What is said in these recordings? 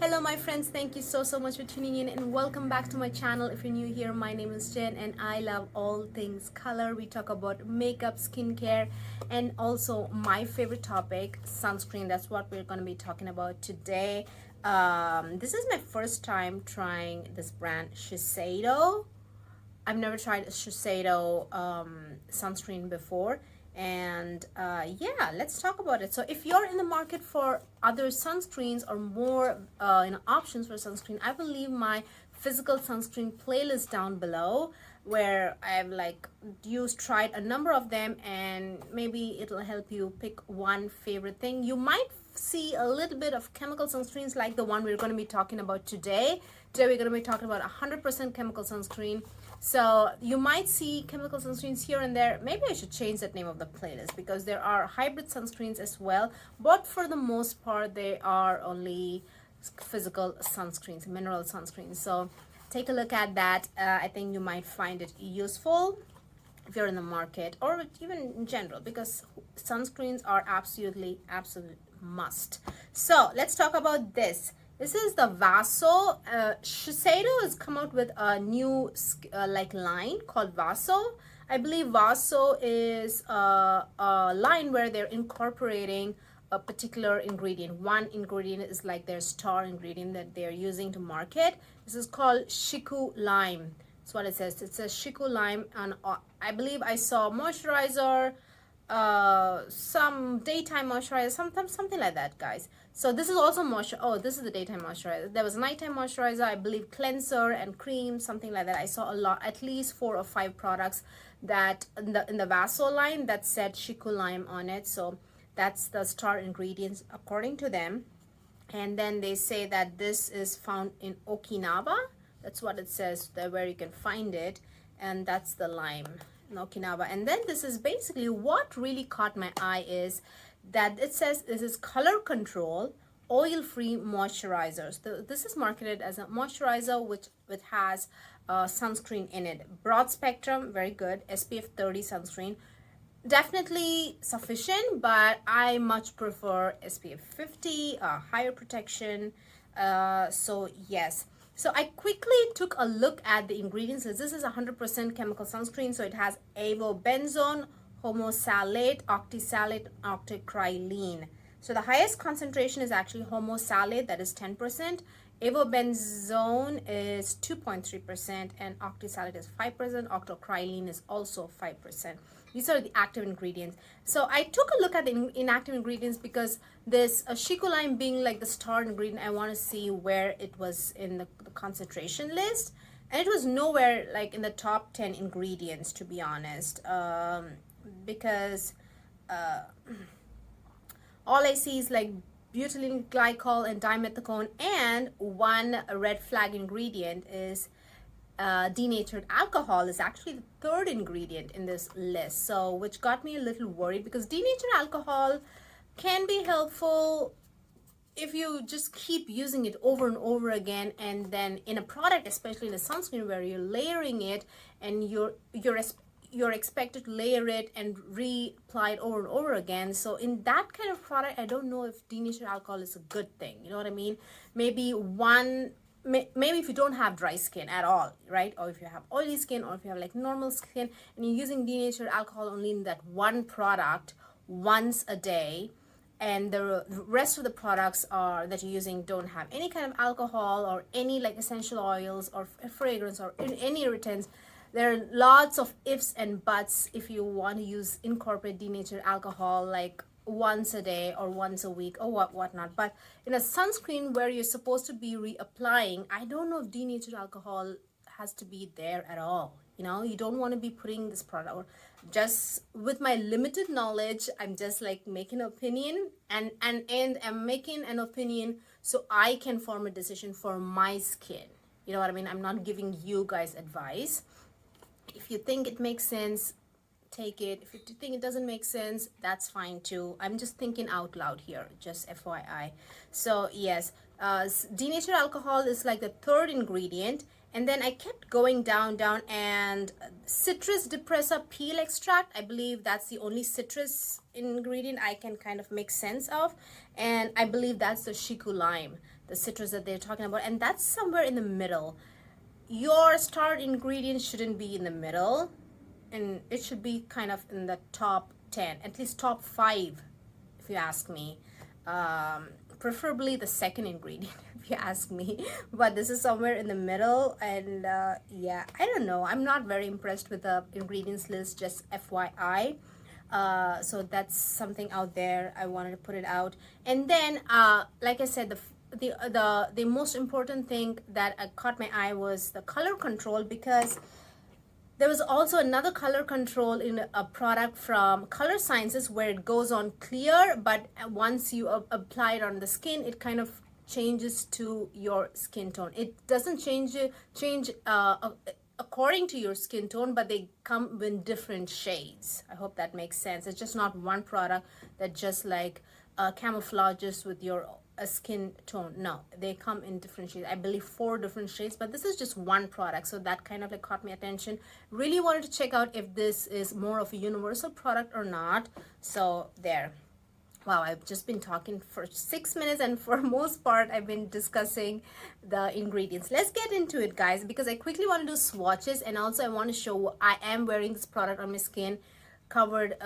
Hello my friends, thank you so much for tuning in and welcome back to my channel. If you're new here, my name is Jen and I love all things color. We talk about makeup, skincare, and also my favorite topic, sunscreen. That's what we're going to be talking about today. This is my first time trying this brand, Shiseido. I've never tried a Shiseido sunscreen before, and yeah, let's talk about it. So if you're in the market for other sunscreens or more options for sunscreen, I will leave my physical sunscreen playlist down below where I've tried a number of them, and maybe it'll help you pick one favorite thing. You might see a little bit of chemical sunscreens like the one we're going to be talking about today. Today we're going to be talking about 100% chemical sunscreen. So you might see chemical sunscreens here and there. Maybe I should change that name of the playlist because there are hybrid sunscreens as well, but for the most part they are only physical sunscreens, mineral sunscreens. So take a look at that. I think you might find it useful if you're in the market or even in general, because sunscreens are absolute must. So let's talk about this. This is the Vaso. Shiseido has come out with a new line called Vaso. I believe Vaso is a line where they're incorporating a particular ingredient. One ingredient is like their star ingredient that they're using to market. This is called SHIKULIME. That's what it says. It says SHIKULIME, and I believe I saw moisturizer, some daytime moisturizer, something like that, guys. So this is also moisture. Oh, this is the daytime moisturizer. There was nighttime moisturizer, I believe cleanser and cream, something like that. I saw a lot, at least 4 or 5 products that in the Vaso line that said SHIKULIME on it. So that's the star ingredients according to them. And then they say that this is found in Okinawa. That's what it says there, where you can find it, and that's the lime in Okinawa. And then this is basically what really caught my eye is that it says this is color control oil-free moisturizers. This is marketed as a moisturizer which has sunscreen in it. Broad spectrum, very good. SPF 30 sunscreen, definitely sufficient, but I much prefer SPF 50, higher protection. So yes. So I quickly took a look at the ingredients. This is 100% chemical sunscreen. So it has avobenzone, homosalate, octisalate, octocrylene. So the highest concentration is actually homosalate, that is 10%. Avobenzone is 2.3%, and octisalate is 5%. Octocrylene is also 5%. These are the active ingredients. So I took a look at the inactive ingredients because this SHIKULIME being like the star ingredient, I want to see where it was in the concentration list, and it was nowhere like in the top 10 ingredients, to be honest, because all I see is like butylene glycol and dimethicone, and one red flag ingredient is denatured alcohol is actually the 3rd ingredient in this list. So which got me a little worried, because denatured alcohol can be helpful if you just keep using it over and over again, and then in a product, especially in a sunscreen where you're layering it and you're expected to layer it and reapply it over and over again. So in that kind of product, I don't know if denatured alcohol is a good thing. You know what I mean? Maybe if you don't have dry skin at all, right? Or if you have oily skin, or if you have like normal skin and you're using denatured alcohol only in that one product once a day, and the rest of the products that you're using don't have any kind of alcohol or any like essential oils or fragrance or any irritants, there are lots of ifs and buts if you want to incorporate denatured alcohol like once a day or once a week or whatnot. But in a sunscreen where you're supposed to be reapplying, I don't know if denatured alcohol has to be there at all. You know, you don't want to be putting this product, or just with my limited knowledge, I'm just like making an opinion, and I'm making an opinion so I can form a decision for my skin. You know what I mean? I'm not giving you guys advice. If you think it makes sense, take it. If you think it doesn't make sense, that's fine too. I'm just thinking out loud here, just FYI. So yes, denatured alcohol is like the 3rd ingredient, and then I kept going down, and citrus depressor peel extract, I believe that's the only citrus ingredient I can kind of make sense of, and I believe that's the SHIKULIME. the citrus that they're talking about, and that's somewhere in the middle. Your start ingredient shouldn't be in the middle, and it should be kind of in the top 10, at least top 5 if you ask me. Preferably the second ingredient if you ask me, but this is somewhere in the middle. And yeah, I don't know, I'm not very impressed with the ingredients list, just FYI. So that's something out there, I wanted to put it out. And then like I said, the most important thing that caught my eye was the color control, because there was also another color control in a product from Color Sciences where it goes on clear, but once you apply it on the skin, it kind of changes to your skin tone. It doesn't change according to your skin tone, but they come in different shades. I hope that makes sense. It's just not one product that just like camouflages with your skin tone. No, they come in different shades. I believe 4 different shades, but this is just one product, so that kind of like caught my attention. Really wanted to check out if this is more of a universal product or not. So there. Wow, I've just been talking for 6 minutes, and for most part I've been discussing the ingredients. Let's get into it, guys, because I quickly want to do swatches, and also I want to show I am wearing this product on my skin, covered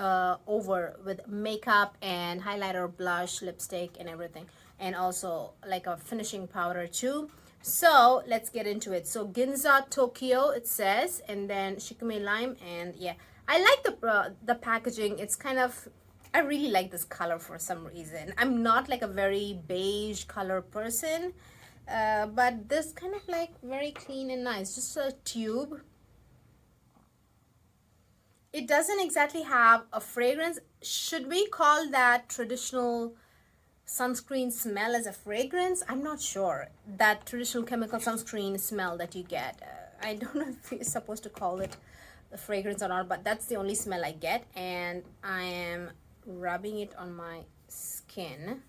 over with makeup and highlighter, blush, lipstick, and everything, and also like a finishing powder too. So let's get into it. So Ginza Tokyo it says, and then SHIKULIME, and yeah, I like the packaging. It's kind of, I really like this color for some reason. I'm not like a very beige color person, but this kind of like very clean and nice, just a tube. It doesn't exactly have a fragrance. Should we call that traditional sunscreen smell as a fragrance? I'm not sure. That traditional chemical sunscreen smell that you get. I don't know if you're supposed to call it the fragrance or not, but that's the only smell I get, and I am rubbing it on my skin.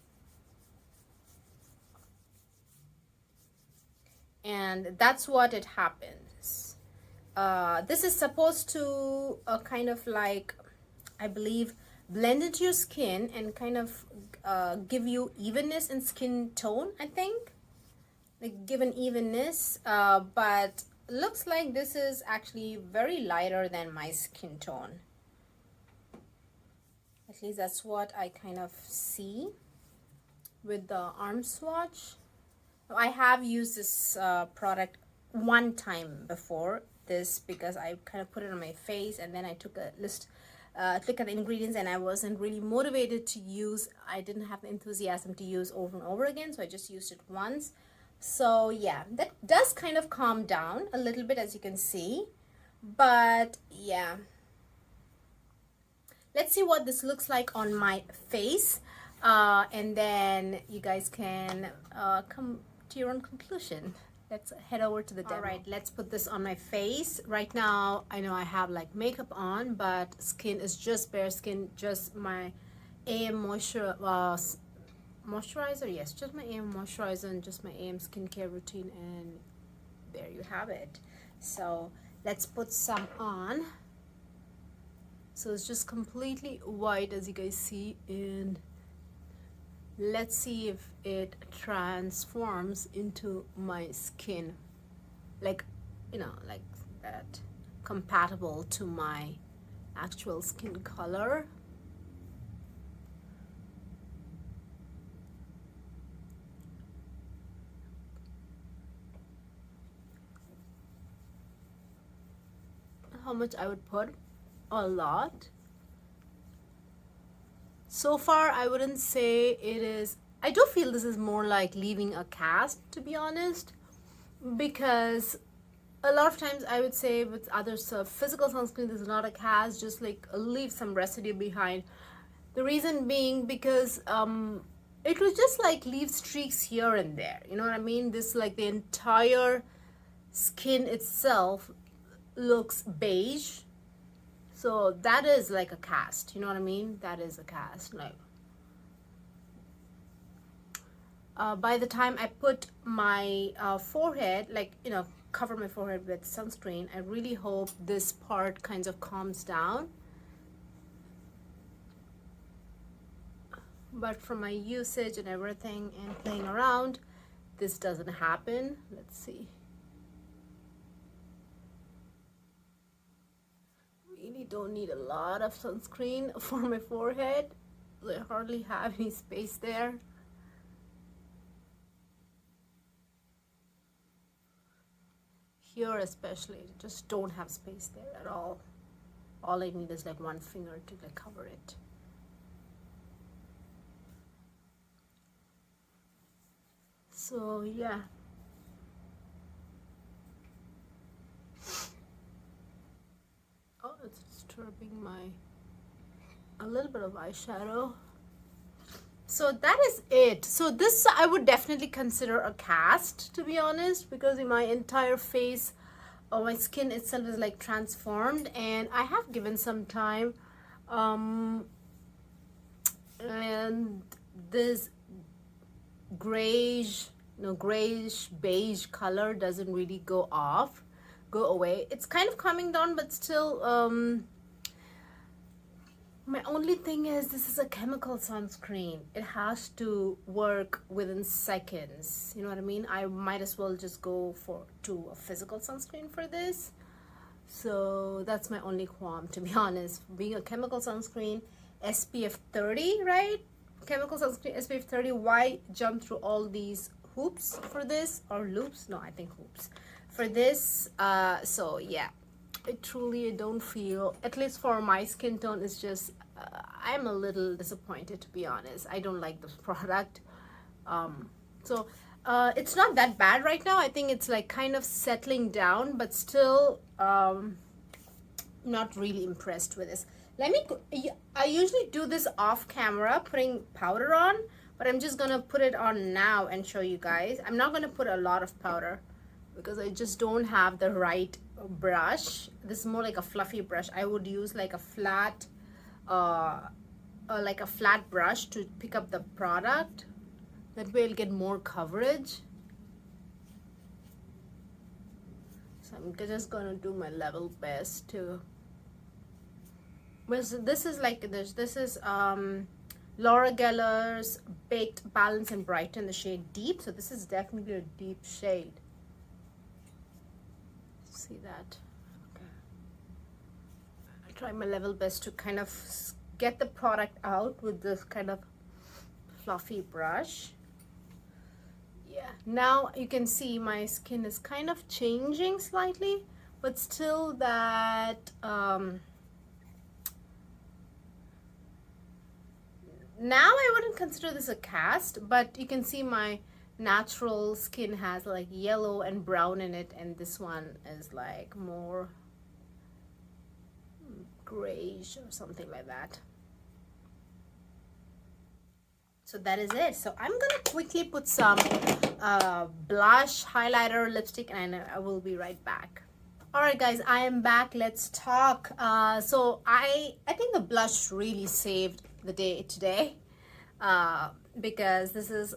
And that's what it happens. This is supposed to kind of like, I believe, blend into your skin and kind of give you evenness in skin tone, I think. Like give an evenness, but looks like this is actually very lighter than my skin tone. At least that's what I kind of see with the arm swatch. I have used this product one time before this, because I kind of put it on my face, and then I took a look at the ingredients, and I wasn't really motivated to use. I didn't have the enthusiasm to use over and over again, so I just used it once. So yeah, that does kind of calm down a little bit, as you can see. But yeah, let's see what this looks like on my face, and then you guys can come to your own conclusion. Let's head over to the demo. All right, let's put this on my face. Right now, I know I have like makeup on, but skin is just bare skin, just my AM moisturizer. Yes, just my AM moisturizer and just my AM skincare routine, and there you have it. So let's put some on. So it's just completely white, as you guys see, and let's see if it transforms into my skin, like, you know, like that, compatible to my actual skin color. How much I would put? A lot. So far, I wouldn't say it is. I do feel this is more like leaving a cast, to be honest, because a lot of times I would say with other stuff, physical sunscreen, this is not a cast, just like leave some residue behind. The reason being because it will just like leave streaks here and there. You know what I mean? This, like, the entire skin itself looks beige. So that is like a cast, you know what I mean? That is a cast. Like, by the time I put my forehead, like, you know, cover my forehead with sunscreen, I really hope this part kind of calms down. But from my usage and everything and playing around, this doesn't happen. Let's see. Really don't need a lot of sunscreen for my forehead. I hardly have any space there. Here especially, just don't have space there at all. All I need is like one finger to like cover it. So yeah. Oh, it's disturbing a little bit of eyeshadow. So that is it. So this I would definitely consider a cast, to be honest, because in my entire face, my skin itself is like transformed, and I have given some time, and this grayish beige color doesn't really go away. It's kind of coming down, but still, my only thing is this is a chemical sunscreen. It has to work within seconds. You know what I mean? I might as well just go to a physical sunscreen for this. So that's my only qualm, to be honest. Being a chemical sunscreen, SPF 30, right? Chemical sunscreen, SPF 30. Why jump through all these hoops for this? Or loops? No, I think hoops. For this, so yeah. I truly don't feel, at least for my skin tone, it's just, I'm a little disappointed, to be honest. I don't like this product. It's not that bad right now. I think it's like kind of settling down, but still not really impressed with this. I usually do this off camera, putting powder on, but I'm just gonna put it on now and show you guys. I'm not gonna put a lot of powder because I just don't have the right brush. This is more like a fluffy brush. I would use like a flat brush to pick up the product. That way I'll get more coverage. So I'm just gonna do my level best to. This is like this. This is Laura Geller's Baked Balance and Brighten, the shade Deep. So this is definitely a deep shade. See that? Okay. I try my level best to kind of get the product out with this kind of fluffy brush. Yeah, now you can see my skin is kind of changing slightly, but still that now I wouldn't consider this a cast, but you can see my natural skin has like yellow and brown in it, and this one is like more grayish or something like that. So that is it. So I'm gonna quickly put some blush, highlighter, lipstick, and I will be right back. All right guys, I am back. Let's talk. So I think the blush really saved the day today, because this is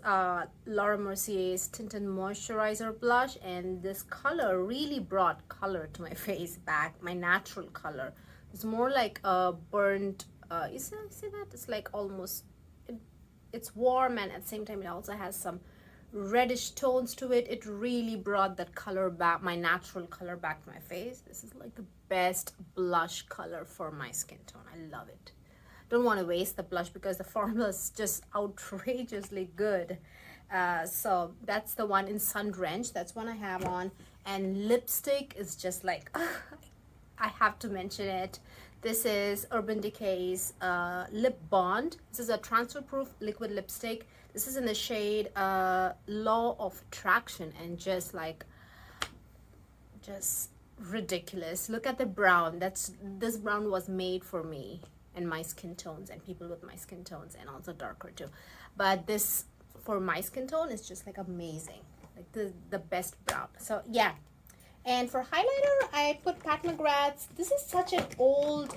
Laura Mercier's Tinted Moisturizer blush, and this color really brought color to my face back, my natural color. It's more like a burnt, you see that? It's like almost, it's warm, and at the same time it also has some reddish tones to it. It really brought that color back, my natural color back to my face. This is like the best blush color for my skin tone. I love it. Don't want to waste the blush because the formula is just outrageously good. So that's the one in Sun Drenched. That's one I have on. And lipstick is just like, I have to mention it. This is Urban Decay's Lip Bond. This is a transfer-proof liquid lipstick. This is in the shade Law of Attraction, and just ridiculous. Look at the brown. This brown was made for me and my skin tones, and people with my skin tones, and also darker too. But this for my skin tone is just like amazing, like the best brown. So yeah. And for highlighter, I put Pat McGrath's. This is such an old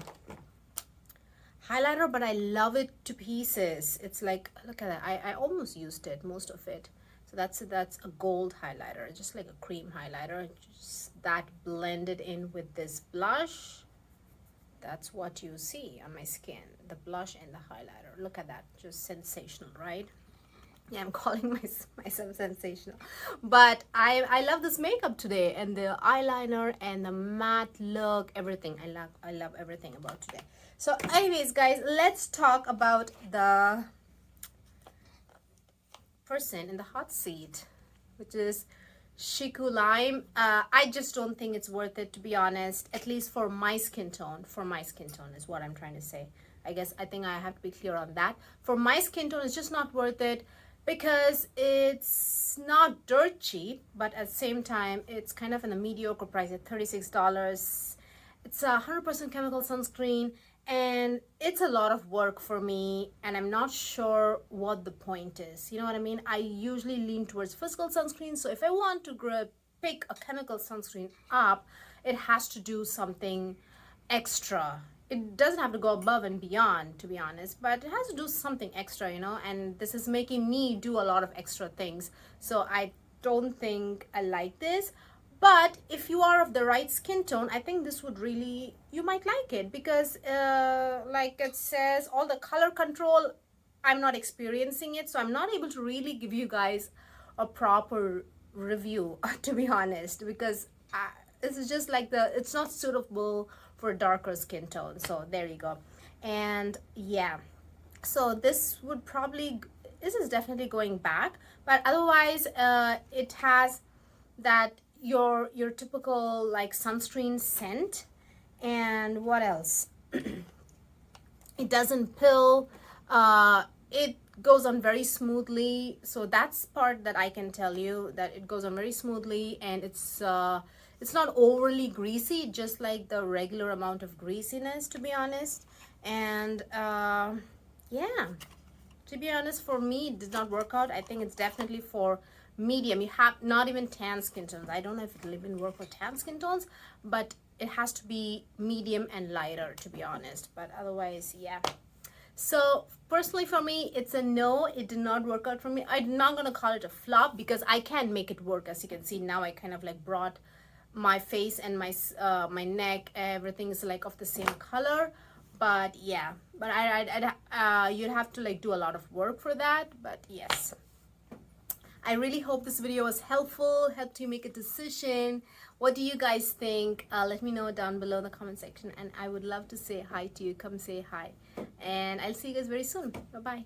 highlighter, but I love it to pieces. It's like, look at that. I almost used it, most of it. So that's a gold highlighter, just like a cream highlighter. Just that blended in with this blush. That's what you see on my skin, the blush and the highlighter. Look at that, just sensational, right? Yeah, I'm calling myself sensational, but I love this makeup today, and the eyeliner and the matte look, everything. I love everything about today. So anyways, guys, let's talk about the person in the hot seat, which is SHIKULIME. I just don't think it's worth it, to be honest, at least for my skin tone. For my skin tone is what I'm trying to say. I think I have to be clear on that. For my skin tone, it's just not worth it because it's not dirt cheap, but at the same time, it's kind of in a mediocre price at $36. It's a 100% chemical sunscreen, and it's a lot of work for me, and I'm not sure what the point is. You know what I mean? I usually lean towards physical sunscreen, so if I want to pick a chemical sunscreen up, it has to do something extra. It doesn't have to go above and beyond, to be honest, but it has to do something extra, you know, and this is making me do a lot of extra things. So I don't think I like this. But if you are of the right skin tone, I think this would really, you might like it, because like it says, all the color control, I'm not experiencing it, so I'm not able to really give you guys a proper review, to be honest, because this is just like it's not suitable for darker skin tone. So there you go. And yeah, so this is definitely going back, but otherwise it has that your typical like sunscreen scent. And what else? It doesn't pill. It goes on very smoothly, so that's part that I can tell you, that it goes on very smoothly, and it's not overly greasy, just like the regular amount of greasiness, to be honest. And yeah, to be honest, for me, it did not work out. I think it's definitely for medium. You have not even tan skin tones. I don't know if it'll even work for tan skin tones, but it has to be medium and lighter, to be honest. But otherwise, yeah. So personally for me, it's a no. It did not work out for me. I'm not gonna call it a flop because I can make it work. As you can see now, I kind of like brought my face and my neck, everything is like of the same color. But yeah, but you'd have to like do a lot of work for that. But yes, I really hope this video was helpful, helped you make a decision. What do you guys think? Let me know down below in the comment section, and I would love to say hi to you. Come say hi, and I'll see you guys very soon. Bye bye.